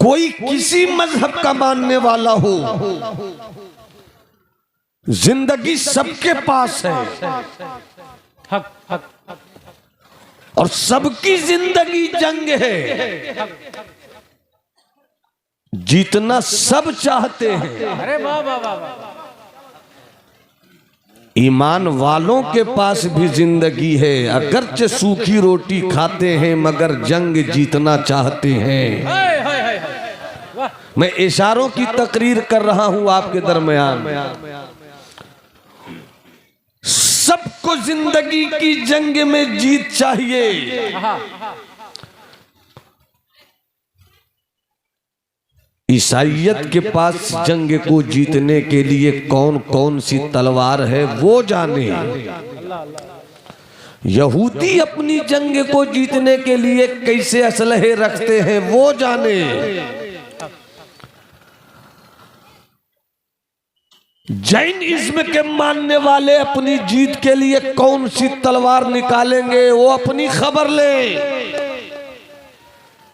कोई किसी मजहब का मानने वाला हो, जिंदगी सबके पास है और सबकी जिंदगी जंग है। जीतना सब चाहते हैं। अरे वाह वाह वाह। ईमान वालों के पास भी जिंदगी है, अगरचे सूखी रोटी खाते हैं मगर जंग जीतना चाहते हैं। मैं इशारों की तकरीर कर रहा हूं आपके दरमियान। सबको जिंदगी की जंग में जीत चाहिए। ईसाइयत के पास जंग को जीतने के लिए कौन कौन सी तलवार है वो जाने। यहूदी अपनी जंग को जीतने के लिए कैसे असलहे रखते हैं वो जाने। जैनिज्म के मानने वाले अपनी जीत के लिए कौन सी तलवार निकालेंगे वो अपनी खबर ले।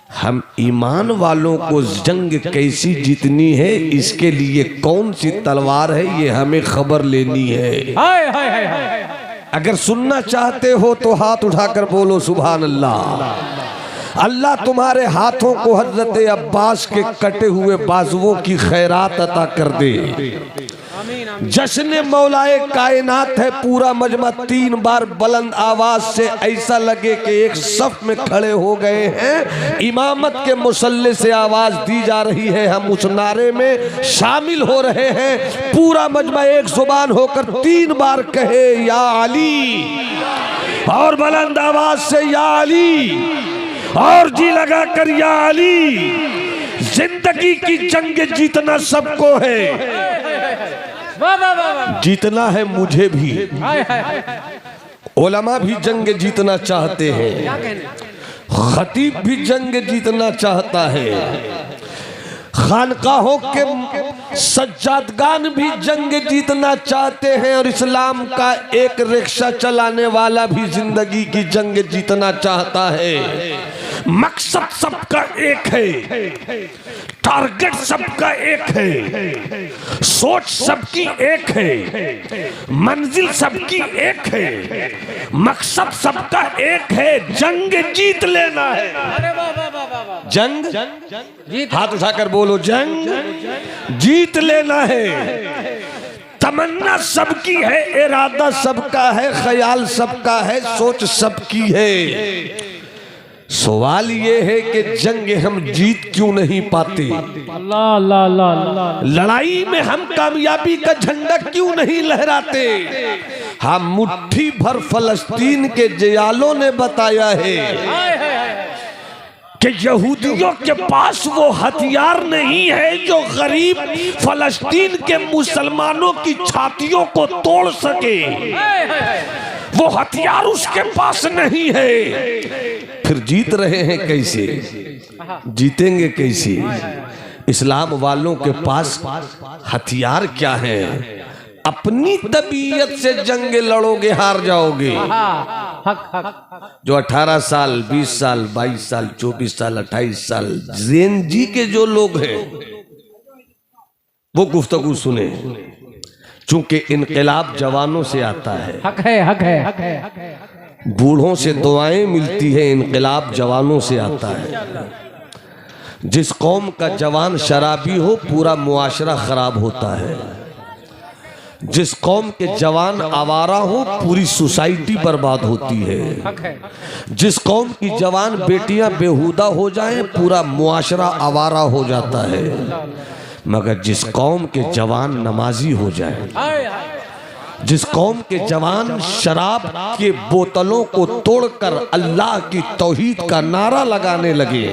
हम ईमान वालों को जंग कैसी जीतनी है इसके लिए कौन सी तलवार है ये हमें खबर लेनी है। अगर सुनना चाहते हो तो हाथ उठाकर बोलो सुभान अल्लाह। अल्लाह तुम्हारे हाथों को हजरत अब्बास के कटे हुए बाजुओं की खैरात अता कर दे। जश्न मौलाए कायनात है पूरा मजमा 3 बार बुलंद आवाज से ऐसा लगे कि एक सफ में खड़े हो गए हैं। इमामत के मुसल्ले से आवाज दी जा रही है, हम उस नारे में शामिल हो रहे हैं। पूरा मजमा एक जुबान होकर 3 बार कहे या अली, और बुलंद आवाज से या अली, और जी लगा कर या अली। जिंदगी की जंग जीतना सबको है, जीतना है मुझे भी। उलमा भी जंग जीतना चाहते हैं, खतीब भी जंग जीतना चाहता है, खानकाहों के सज्जादगान भी जंग जीतना चाहते हैं, और इस्लाम का एक रिक्शा चलाने वाला भी जिंदगी की जंग जीतना चाहता है। मकसद सबका एक है, टारगेट सबका एक है, सोच सबकी एक है, मंजिल सबकी एक है, मकसद सबका एक है, जंग जीत लेना है। जंग हाथ उठाकर बोलो, जंग जीत लेना है। तमन्ना सबकी है, इरादा सबका है, ख्याल सबका है, सोच सबकी है। सवाल ये है कि जंग हम जीत क्यों नहीं पाते? लड़ाई में हम कामयाबी का झंडा क्यों नहीं लहराते? हम मुट्ठी भर फलस्तीन के जयालों ने बताया है कि यहूदियों के पास वो हथियार नहीं है जो गरीब फलस्तीन के मुसलमानों की छातियों को तोड़ सके। वो हथियार उसके पास नहीं है। फिर जीत रहे हैं कैसे? जीतेंगे कैसे? इस्लाम वालों के पास हथियार क्या है? अपनी तबीयत से जंग लड़ोगे हार जाओगे। जो 18 साल 20 साल 22 साल 24 साल 28 साल जेन-जी के जो लोग हैं वो गुफ्तगू सुने, चूंकि इनकलाब जवानों से आता है। हक है, हक है, हक है, हक है। बूढ़ों से दुआएं मिलती है, इनकलाब जवानों से आता है। जिस कौम का जवान शराबी हो पूरा मुआशरा खराब होता है। जिस कौम के जवान आवारा हो पूरी सोसाइटी बर्बाद होती है। जिस कौम की जवान बेटियां बेहुदा हो जाएं पूरा मुआशरा आवारा हो जाता है। मगर जिस कौम के जवान नमाजी हो जाए, जिस कौम के जवान शराब के बोतलों को तोड़कर अल्लाह की तौहीद का नारा लगाने लगे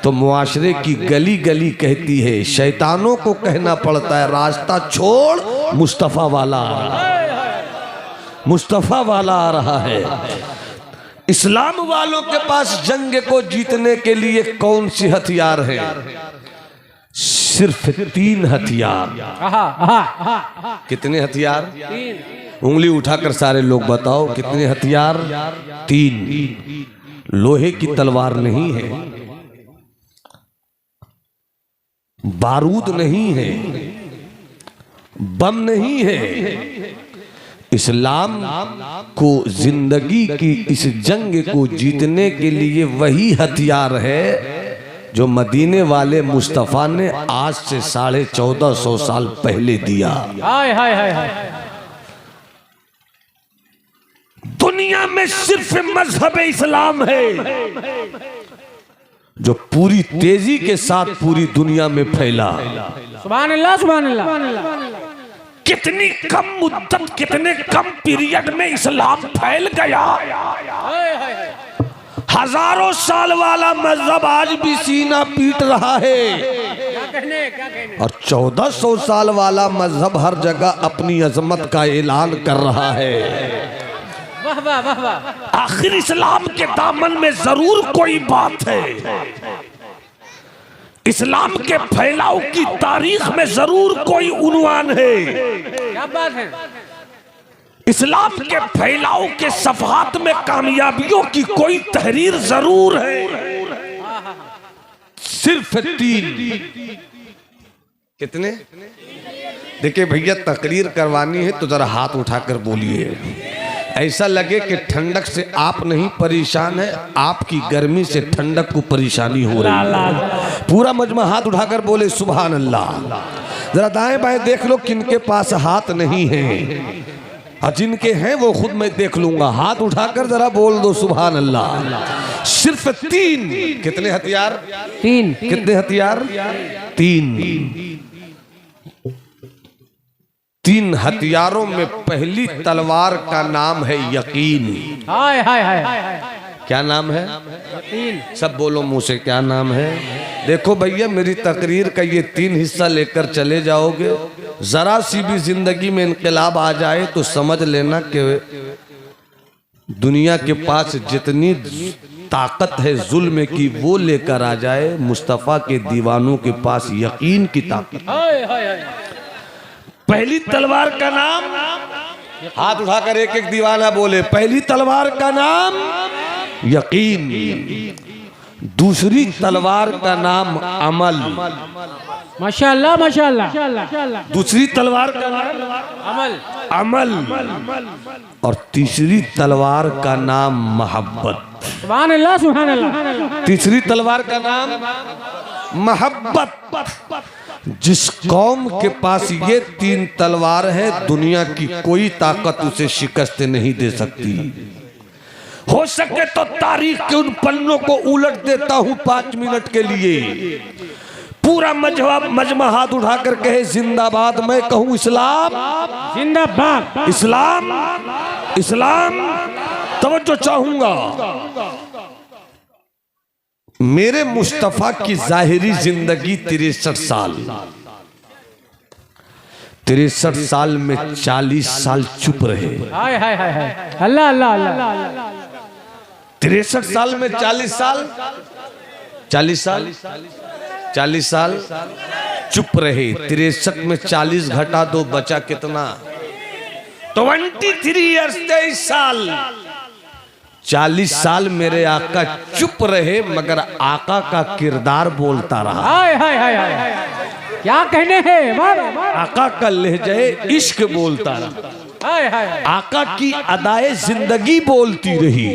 तो मुआशरे की गली गली कहती है, शैतानों को कहना पड़ता है रास्ता छोड़, मुस्तफ़ा वाला आ रहा है, मुस्तफ़ा वाला आ रहा है। इस्लाम वालों के पास जंग को जीतने के लिए कौन सी हथियार है? सिर्फ 3 हथियार। कितने हथियार? 3। उंगली उठाकर सारे लोग बताओ कितने हथियार? 3। लोहे की तलवार नहीं है, बारूद नहीं है, बम नहीं है। इस्लाम को जिंदगी की इस जंग को जीतने के लिए वही हथियार है जो मदीने वाले मुस्तफा ने आज से 1450 साल पहले दिया। हाय हाय हाय हाय। दुनिया में सिर्फ मजहब इस्लाम है जो पूरी तेजी के साथ पूरी दुनिया में फैला। सुभान अल्लाह सुभान अल्लाह। कितनी कम मुद्दत, कितने कम पीरियड में इस्लाम फैल गया। हजारों साल वाला मजहब आज भी सीना पीट रहा है और 1400 साल वाला मजहब हर जगह अपनी अजमत का ऐलान कर रहा है। वाह वाह वाह वाह। आखिर इस्लाम के दामन में जरूर कोई बात है, इस्लाम के फैलाव की तारीख में जरूर कोई उन्वान है। क्या बात है। इस्लाम के फैलाव के सफहात में कामयाबियों की कोई तहरीर जरूर है। सिर्फ 3। कितने? देखिए भैया, तकरीर करवानी है तो जरा हाथ उठाकर बोलिए। ऐसा लगे कि ठंडक से आप नहीं परेशान है, आपकी गर्मी से ठंडक को परेशानी हो रही है। पूरा मजमा हाथ उठाकर बोले सुभान अल्लाह। जरा दाएं बाएं देख लो किनके पास हाथ नहीं है, और जिनके हैं वो खुद मैं देख लूंगा। हाथ उठाकर जरा बोल दो सुभान अल्लाह। सिर्फ 3। कितने हथियार? 3। कितने हथियार? 3 हथियारों में पहली तलवार का नाम है यकीन। हाय हाय हाय। क्या नाम है? यकीन। सब बोलो मुंह से, क्या नाम है? देखो भैया, मेरी तकरीर का ये 3 हिस्सा लेकर चले जाओगे, जरा सी भी जिंदगी में इनकलाब आ जाए तो समझ लेना कि दुनिया के पास जितनी ताकत है जुल्म की वो लेकर आ जाए, मुस्तफा के दीवानों के पास यकीन की ताकत। हाय हाय हाय। पहली तलवार का नाम, हाथ उठाकर एक एक दीवाना बोले, पहली तलवार का नाम यकीन। दूसरी तलवार का नाम अमल। माशाअल्लाह माशाअल्लाह। दूसरी तलवार का नाम अमल। और तीसरी तलवार का नाम मोहब्बत। सुभान अल्लाह सुभान अल्लाह। तीसरी तलवार का नाम मोहब्बत। जिस कौम के पास ये 3 तलवार है, दुनिया की कोई ताकत उसे शिकस्त नहीं दे सकती। हो सके तो तारीख के उन पन्नों को उलट देता हूं 5 मिनट के लिए। पूरा मजमा हाथ उठाकर कहे जिंदाबाद। मैं कहूं इस्लाम जिंदाबाद। इस्लाम इस्लाम। तवज्जो चाहूंगा। मेरे मुस्तफा की जाहिरी जिंदगी 63 साल। 63 साल में 40 साल चुप रहे। हाय हाय हाय। अल्लाह अल्लाह अल्लाह। 63 साल में 40 साल 40 साल 40 साल चुप रहे। 63 में 40 घटा दो, बचा कितना? 23 ईयर्स, 23 साल। 40 साल मेरे आका चुप रहे, मगर आका का किरदार बोलता रहा। हाय हाय हाय हाय। क्या कहने हैं? आका का लहजे इश्क बोलता रहा। हाय हाय। आका की अदाए जिंदगी बोलती रही।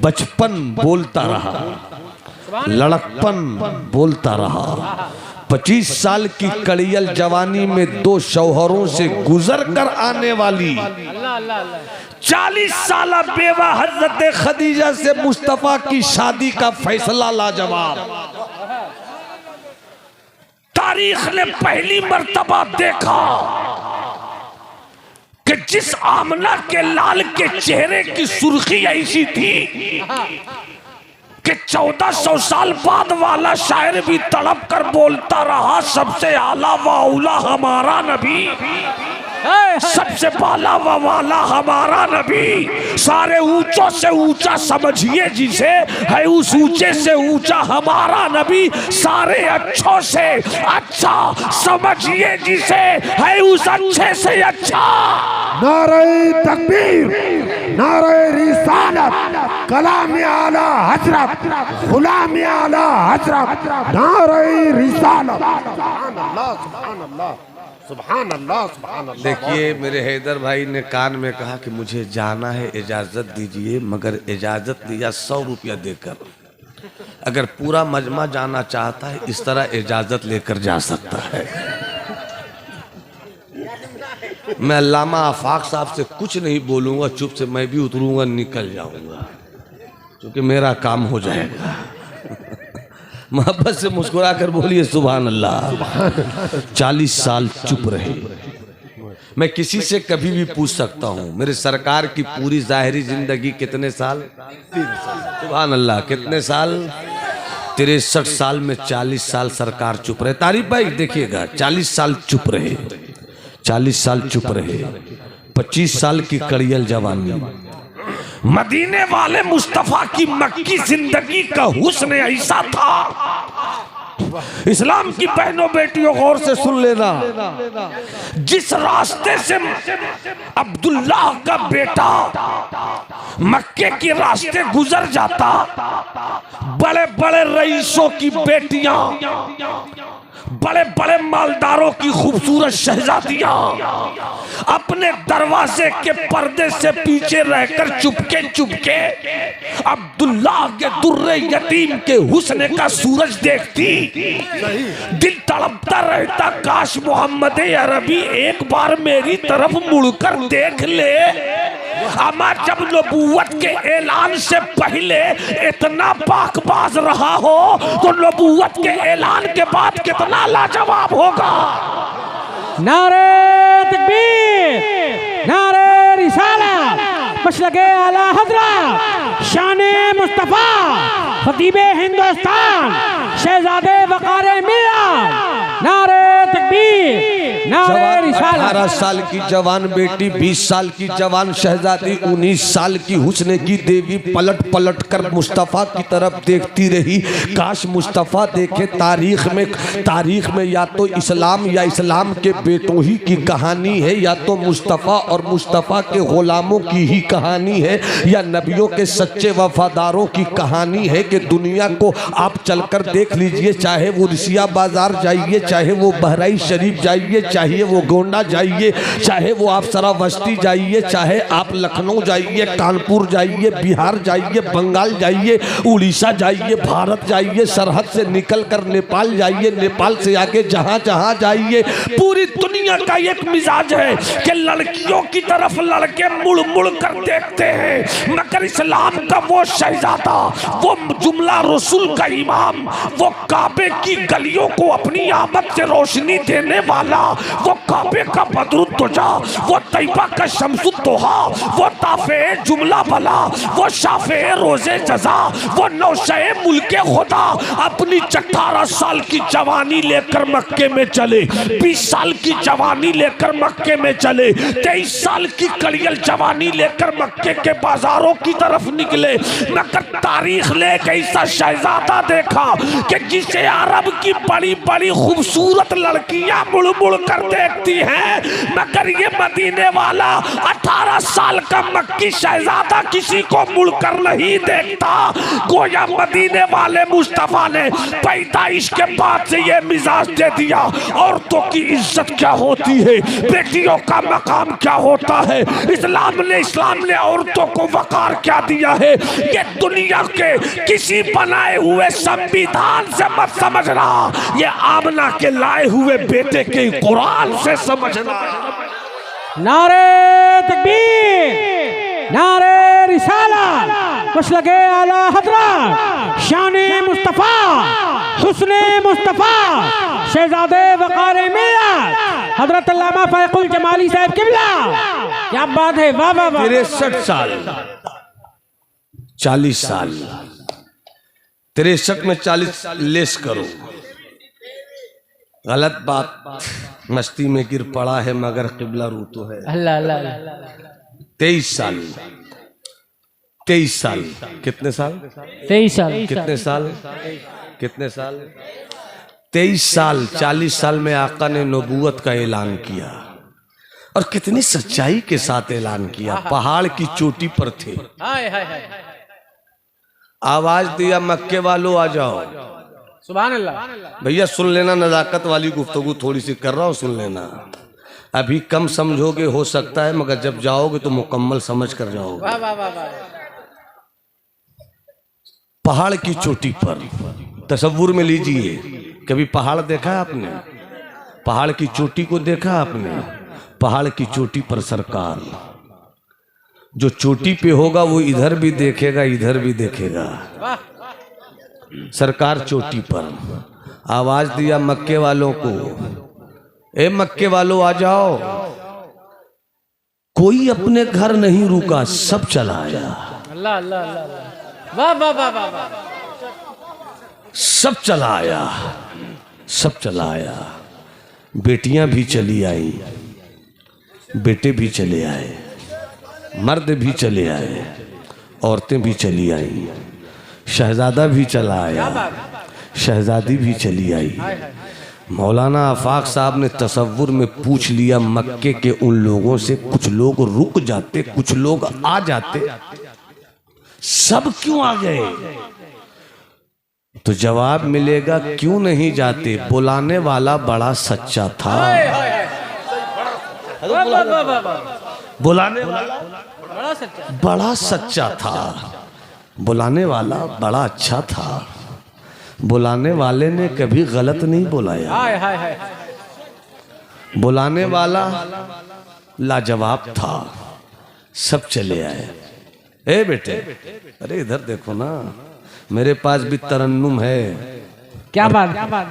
बचपन बोलता रहा, लड़कपन बोलता रहा। 25 साल की कड़ियल जवानी में 2 शौहरों से गुजर कर आने वाली 40 साल बेवा हजरत खदीजा से मुस्तफा की शादी का फैसला लाजवाब। तारीख ने पहली मर्तबा देखा कि जिस आमना के लाल के चेहरे की सुर्खी ऐसी थी कि 1400 साल बाद वाला शायर भी तड़प कर बोलता रहा, सबसे आला व औला हमारा नबी, सबसे बाला व वाला हमारा नबी। सारे ऊंचों से ऊंचा समझिए जिसे, है उस ऊंचे से ऊंचा हमारा नबी। सारे अच्छों से अच्छा समझिए जिसे, है उस अच्छे से अच्छा। नारे तकबीर, नारे रिसालत, कलाम आला हजरत, गुलाम आला हजरत, नारे रिसालत। सुभान अल्लाह, सुभान अल्लाह, सुभान अल्लाह, सुभान अल्लाह। देखिए मेरे हैदर भाई ने कान में कहा कि मुझे जाना है, इजाजत दीजिए, मगर इजाजत दिया 100 रुपया देकर। अगर पूरा मजमा जाना चाहता है इस तरह इजाजत लेकर जा सकता है। मैं अल्लामा आफाक साहब से कुछ नहीं बोलूंगा, चुप से मैं भी उतरूंगा, निकल जाऊंगा, क्योंकि मेरा काम हो जाएगा। मोहब्बत से मुस्कुरा कर बोलिए सुभान अल्लाह। 40 साल चुप रहे। मैं किसी से कभी भी पूछ सकता हूँ मेरे सरकार की पूरी जाहिरी जिंदगी कितने साल? 3 साल। सुभान अल्लाह, कितने साल? 63 साल में 40 साल सरकार चुप रहे। तारीफ भाई देखिएगा, 40 साल चुप रहे, 40 साल चुप रहे, 25 साल की कड़ियल जवानी। मदीने वाले मुस्तफा की मक्की जिंदगी का हुस्न ऐसा था। इस्लाम की बहनों बेटियों गौर से सुन लेना, जिस रास्ते से अब्दुल्लाह का बेटा मक्के के रास्ते गुजर जाता, बड़े बड़े रईसों की बेटियां, बड़े बड़े मालदारों की खूबसूरत शहजादियां अपने दरवाजे के पर्दे से पीछे रहकर चुपके चुपके अब्दुल्लाह के दुर्रे यतीम के हुस्न का सूरज देखती। दिल तड़पता रहता, काश मोहम्मद अरबी एक बार मेरी तरफ मुड़कर देख ले। अमा जब नबूवत के ऐलान से पहले इतना पाकबाज रहा हो तो नबूवत के ऐलान के बाद कितना लाजवाब होगा। नारे तकबीर, नारे रिसालत, मशलके आला हजरत, शाने मुस्तफा, खतीबे हिंदुस्तान, शहजादे वक़ारे मिल्लत। नारे तकबीर, नारे रिसालत। 18 साल की जवान बेटी, 20 साल की जवान शहजादी, 19 साल की हुस्न की देवी पलट पलट कर मुस्तफ़ा की तरफ देखती रही। काश मुस्तफ़ा देखे। तारीख में या तो इस्लाम या इस्लाम के बेटों ही की कहानी है, या तो मुस्तफ़ा और मुस्तफ़ा के गुलामों की ही कहानी है, या नबियों के सच्चे वफादारों की कहानी है। कि दुनिया को आप चलकर देख लीजिए, चाहे वो रिसिया बाजार जाइए, चाहे वो बहराइच शरीफ जाइए, चाहे वो गोंडा जाइए, चाहे वो आप सरावस्ती जाइए, चाहे आप लखनऊ जाइए, कानपुर जाइए, बिहार जाइए, बंगाल जाइए, उड़ीसा जाइए, भारत जाइए, सरहद से निकल कर नेपाल जाइए, नेपाल से आगे जहां जहां जाइए, पूरी दुनिया का एक मिजाज है कि लड़कियों की तरफ लड़के मुड़ मुड़ कर देखते हैं, मगर इस्लाम का वो शहजादा, वो जुमला रसूल का इमाम, वो काबे की गलियों को अपनी आमद से रोशनी देने वाला, वो काबे का बदरुद्दोजा, वो तैयबा का शम्सुद्दोहा, वो ताफे जुमला भला, वो शाफे रोजे जजा, वो नौशे मुल्के खुदा अपनी 18 साल की जवानी लेकर मक्के में चले, 20 साल की जवानी लेकर मक्के में चले, 23 साल की कड़ियल जवानी लेकर मक्के के बाजारों की तरफ निकले। मगर तारीख ने एक ऐसा शहजादा देखा कि जिसे अरब की बड़ी बड़ी खूबसूरत लड़कियां मुड़ मुड़ कर देखती हैं, मगर ये मदीने वाला 18 साल का मक्की शहजादा किसी को मुड़कर नहीं देखता। गोया मदीने वाले मुस्तफा ने पैदाइश के बाद से ये मिजाज दे दिया। औरतों की इज्जत क्या होती है, बेटियों का मकाम क्या होता है, इस्लाम ने औरतों को वकार क्या दिया है, ये दुनिया के किसी बनाए हुए संविधान से मत समझना, ये आमना के लाए हुए बेटे के कुरान से समझना। नारे तकबीर, नारे रिसालत, मशलके आला हजरत, शाने मुस्तफा, हुस्ने मुस्तफा, शहजादे वक़ारे मिल्लत, हजरत अल्लामा फ़ैक़ुल जमाली साहब किबला। क्या बात है, वाह वाह वाह। 63 साल, 40 साल, 63 में 40 लेस करो, गलत बात, मस्ती में गिर पड़ा है मगर किबला रू तो है। अल्लाह अल्लाह। 23 साल, 23 साल, कितने साल? 23 साल। कितने साल? कितने साल? 23 साल। 40 साल में आका ने नबूवत का ऐलान किया। और कितनी सच्चाई के साथ ऐलान किया। पहाड़ की चोटी पर थे, आवाज दिया मक्के वालों आ जाओ। सुभान अल्लाह। भैया सुन लेना, नजाकत वाली गुफ्तगू थोड़ी सी कर रहा हूं, सुन लेना। अभी कम समझोगे हो सकता है, मगर जब जाओगे तो मुकम्मल समझ कर जाओगे। वाह वाह वाह वाह। पहाड़ की चोटी पर, तसव्वुर में लीजिए, कभी पहाड़ देखा है आपने? पहाड़ की चोटी को देखा आपने? पहाड़ की चोटी पर सरकार, जो चोटी पे होगा वो इधर भी देखेगा, इधर भी देखेगा। सरकार चोटी पर, आवाज दिया मक्के वालों को, ए मक्के वालों आ जाओ। कोई अपने घर नहीं रुका, सब चला आया। अल्लाह अल्लाह अल्लाह, वाह वाह वाह वाह वाह। सब चला आया, सब चला आया। बेटियां भी चली आई, बेटे भी चले आए, मर्द भी चले आए, औरतें भी चली आई, शहजादा भी चला आया, शहजादी भी चली आई। मौलाना आफाक साहब ने तसव्वुर में पूछ लिया मक्के के उन लोगों से, कुछ लोग रुक जाते, कुछ लोग आ जाते, सब क्यों आ गए? तो जवाब मिलेगा क्यों नहीं जाते, बुलाने वाला बड़ा सच्चा था। बुलाने वाला बड़ा सच्चा था, बुलाने वाला बड़ा अच्छा था, बुलाने वाले ने कभी गलत नहीं बुलाया, बुलाने वाला लाजवाब था। सब चले आए। ए बेटे, अरे इधर देखो ना, मेरे पास भी तरन्नुम है। क्या बात?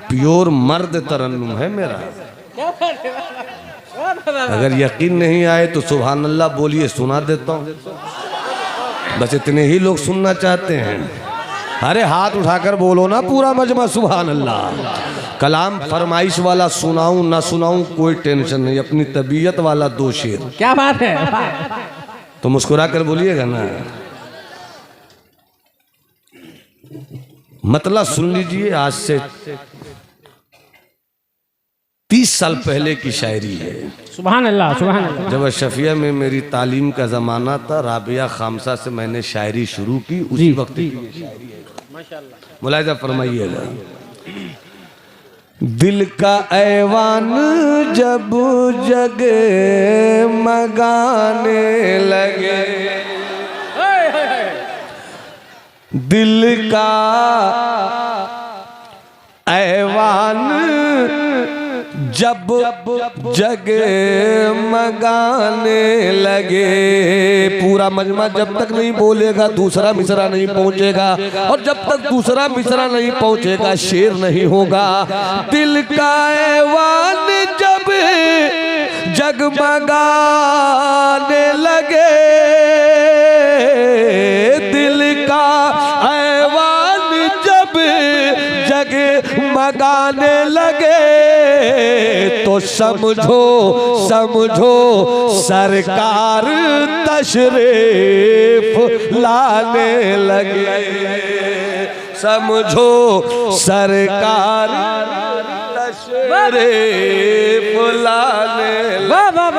प्योर मर्द तरन्नुम है मेरा। अगर यकीन नहीं आए तो सुभान अल्लाह बोलिए, सुना देता हूँ। बस इतने ही लोग सुनना चाहते हैं। अरे हाथ उठाकर बोलो ना पूरा मजमा सुभान अल्लाह। कलाम फरमाइश वाला सुनाऊं ना सुनाऊं कोई टेंशन नहीं, अपनी तबीयत वाला 2 शेर। क्या बात है? तो मुस्कुरा कर बोलिएगा ना। मतलब सुन लीजिए, आज से 30 साल पहले की शायरी है। सुभान अल्लाह सुभान अल्लाह। जब अशफिया में मेरी तालीम का ज़माना था, राबिया खामसा से मैंने शायरी शुरू की, उसी वक्त की शायरी है। मुलाहिजा फरमाइएगा। दिल का ऐवान जब जगे मगाने लगे, दिल का ऐवान जब जगे मगाने लगे। पूरा मजमा जब तक नहीं बोलेगा दूसरा मिसरा नहीं पहुंचेगा, और जब तक दूसरा मिसरा नहीं पहुंचेगा शेर नहीं होगा। दिल का ऐवान जब जगमगाने लगे, दिल का ऐवान जब जगमगाने लगे, तो समझो समझो सरकार तशरीफ लाने लगे। समझो सरकार तशरीफ लाने लगे।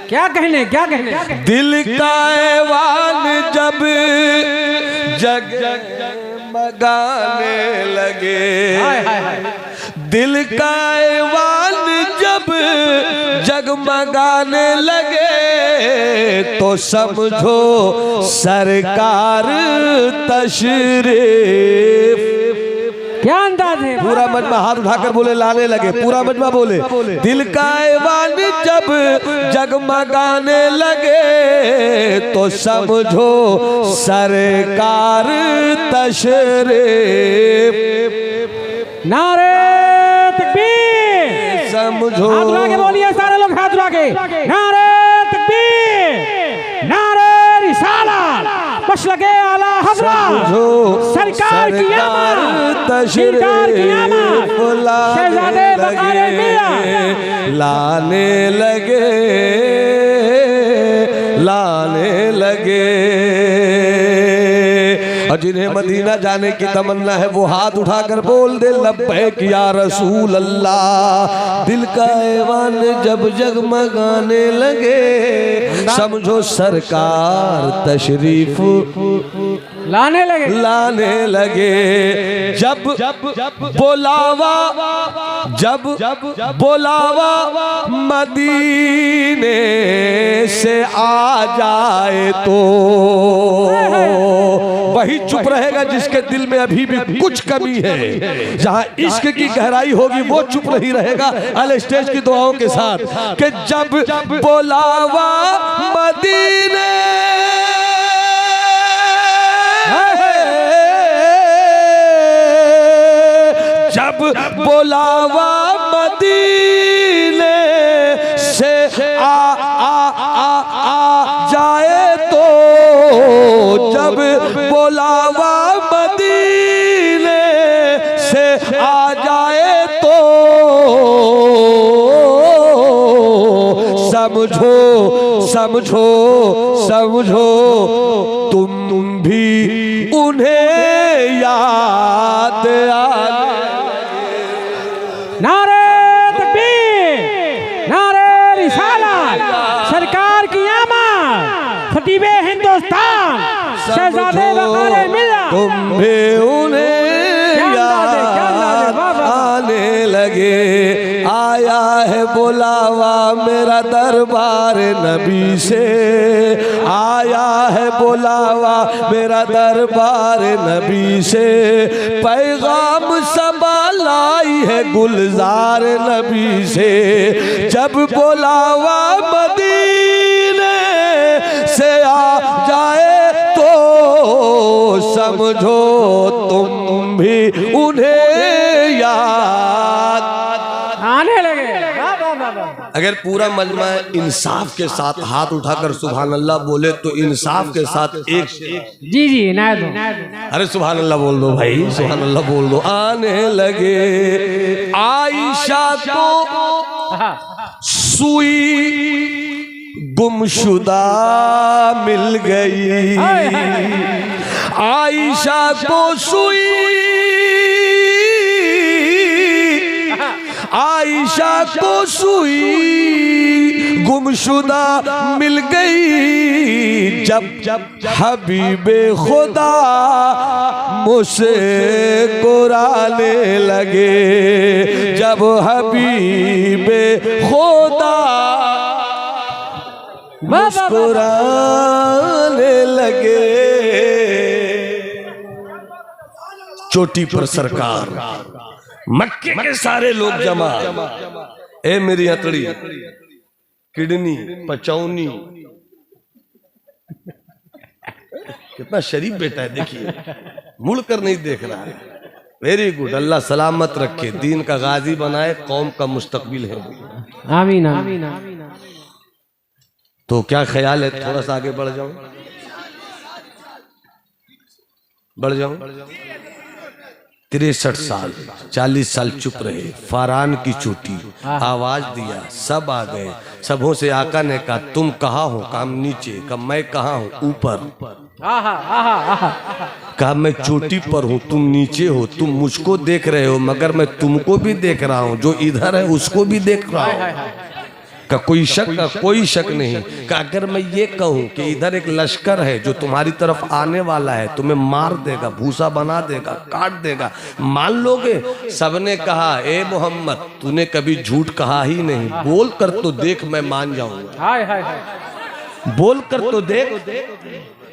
क्या कहने, क्या कहने? दिल का ऐवान जब जगमगाने लगे, दिल का ऐवान जब जगमगाने लगे, तो समझो सरकार तशरीफ। क्या अंदाज है? पूरा मजमा हाथ उठाकर बोले, लाने लगे। पूरा मजमा बोले, दिल का ऐवान जब जगमगाने लगे, तो समझो सरकार तशरीफ। नारे तकबीर। समझो, हाथ उठा के बोलिए सारे लोग, हाथ उठा के। नारे तकबीर, नारे रिसालत, मशलके आला हज़रत, सरकार की आमद, सरकार की आमद, शहजादे वक़ार मियां लाने लगे, लाने लगे। और जिन्हें मदीना जाने की तमन्ना है वो हाथ उठाकर बोल दे लब्बैक या रसूल अल्लाह। दिल का ऐवान जब जगमगाने लगे समझो सरकार तशरीफ लाने लगे। जब बोलावा मदीने से आ जाए तो वही चुप रहेगा जिसके दिल में अभी भी कुछ कमी है। जहां इश्क की गहराई होगी वो चुप नहीं रहेगा। अल स्टेज की दुआओं के साथ कि जब बोलावा मदीने जब बोलावा मदीने से आ जाए तो जब बोलावा मदीने से आ जाए तो समझो तुम भी उन्हें याद नारे तकबीर, नारे रिसालत, सरकार की आमद, खतीबे हिंदुस्तान, शहजादे वक़ार मिल्लत, तुम भी उन्हें याद आने लगे। आया है बुलावा मेरा दरबार नबी से, आया है बुलावा मेरा दरबार नबी से, पैगाम संभालाई है गुलजार नबी से। जब बुलावा मदीने से आ जाए तो समझो तुम भी उन्हें याद आने लगे। अगर पूरा मजमा इंसाफ के साथ हाथ उठाकर सुभान अल्लाह बोले तो इंसाफ के साथ एक जी नायद अरे सुभान अल्लाह बोल दो भाई, सुभान अल्लाह बोल दो। आने लगे आयशा को सुई गुमशुदा मिल गई, आयशा को सुई आयशा को सुई गुमशुदा मिल गई। जब हबीबे खुदा मुझसे कुराने लगे, जब हबीबे खुदा मुस्कुराने लगे। चोटी पर सरकार, मक्के के सारे लोग जमा। ए मेरी हथड़ी, किडनी, पचौनी, कितना शरीफ बेटा है देखिए, मुड़ कर नहीं देख रहा है। वेरी गुड, अल्लाह सलामत रखे, दीन का गाजी बनाए, कौम का मुस्तकबिल है। आमीन आमीन। तो क्या ख्याल है, थोड़ा सा आगे बढ़ जाऊं? बढ़ जाऊं? 63 साल 40 साल चुप रहे, फारान की चोटी, आवाज दिया, सब आ गए। सबों से आका ने कहा तुम कहाँ हो? काम नीचे। कहा मैं कहाँ हूँ? ऊपर। कहा मैं चोटी पर हूँ, तुम नीचे हो। तुम मुझको देख रहे हो मगर मैं तुमको भी देख रहा हूँ, जो इधर है उसको भी देख रहा हूँ। का कोई शक नहीं। का अगर मैं ये कहूँ कि इधर एक लश्कर है जो तुम्हारी तरफ आने वाला है, तुम्हें मार देगा, भूसा बना देगा, काट देगा, मान लोगे? सबने कहा ए मोहम्मद तूने कभी झूठ कहा ही नहीं, बोल कर तो देख मैं मान जाऊंगा। बोल कर तो देख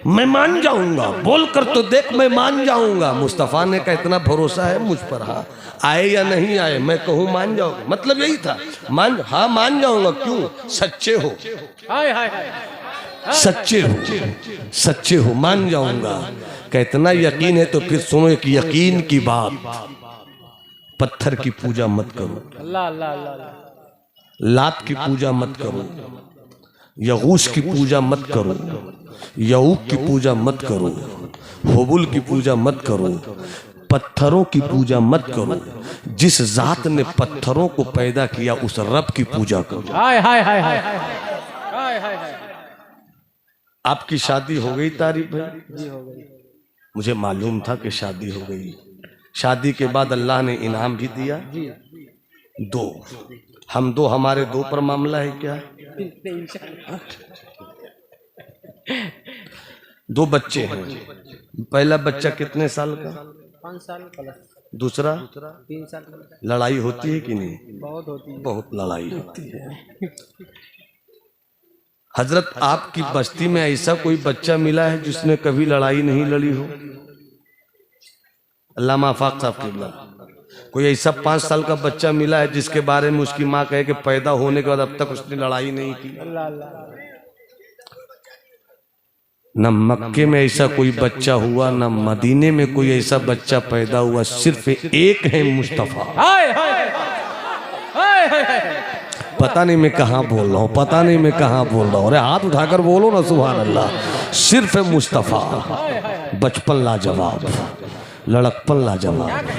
मैं मान जाऊंगा, बोल कर तो देख मैं मान जाऊंगा। मुस्तफा ने कहा इतना भरोसा है मुझ पर? हाँ, आए या नहीं आए मैं कहूँ मान जाऊंगा, मतलब यही था। हाँ मान जाऊंगा। क्यों? सच्चे हो, सच्चे हो, मान जाऊंगा। का इतना यकीन है तो फिर सुनो एक यकीन की बात, पत्थर की पूजा मत करो, लात की पूजा मत करो, यगूस की पूजा मत करो, यऊक की पूजा मत करो, हुबुल की पूजा मत करो, पत्थरों की पूजा मत करो। जिस जात ने पत्थरों को पैदा किया उस रब की पूजा करो। आपकी शादी हो गई तारीफ भाई? मुझे मालूम था कि शादी हो गई। शादी के बाद अल्लाह ने इनाम भी दिया, दो। हम दो, हमारे दो पर मामला है क्या? दो बच्चे हैं। पहला बच्चा कितने साल का? 5 साल प्लस। दूसरा 3 साल। लड़ाई होती है कि नहीं? बहुत होती है। बहुत लड़ाई होती है। हजरत, आपकी बस्ती में ऐसा कोई बच्चा मिला है जिसने कभी लड़ाई नहीं लड़ी हो? अल्लामा आफाक साहब किबला, कोई ऐसा 5 साल का बच्चा मिला है जिसके बारे में उसकी माँ कहे कि पैदा होने के बाद अब तक उसने लड़ाई नहीं की? न मक्के में ऐसा कोई बच्चा हुआ, न मदीने में कोई ऐसा बच्चा पैदा हुआ। सिर्फ एक है मुस्तफा। पता नहीं मैं कहाँ बोल रहा हूँ, पता नहीं मैं कहाँ बोल रहा हूँ। अरे हाथ उठाकर बोलो ना सुभान अल्लाह। सिर्फ मुस्तफा। बचपन लाजवाब, लड़कपन लाजवाब,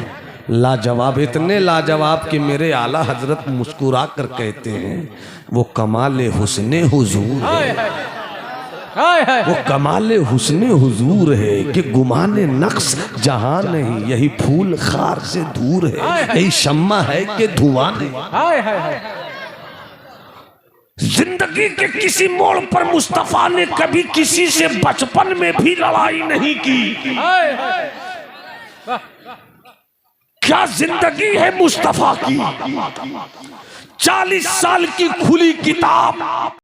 लाजवाब, इतने लाजवाब कि मेरे आला हजरत मुस्कुरा कर कहते हैं वो कमाल हुस्ने हुजूर है, वो कमाल हुस्ने हुजूर है कि गुमाने नक्श जहां नहीं, यही फूल खार से दूर है, यही शम्मा है कि धुआं नहीं। जिंदगी के किसी मोड़ पर मुस्तफा ने कभी किसी से बचपन में भी लड़ाई नहीं की। क्या जिंदगी है मुस्तफा की? 40 साल की खुली किताब,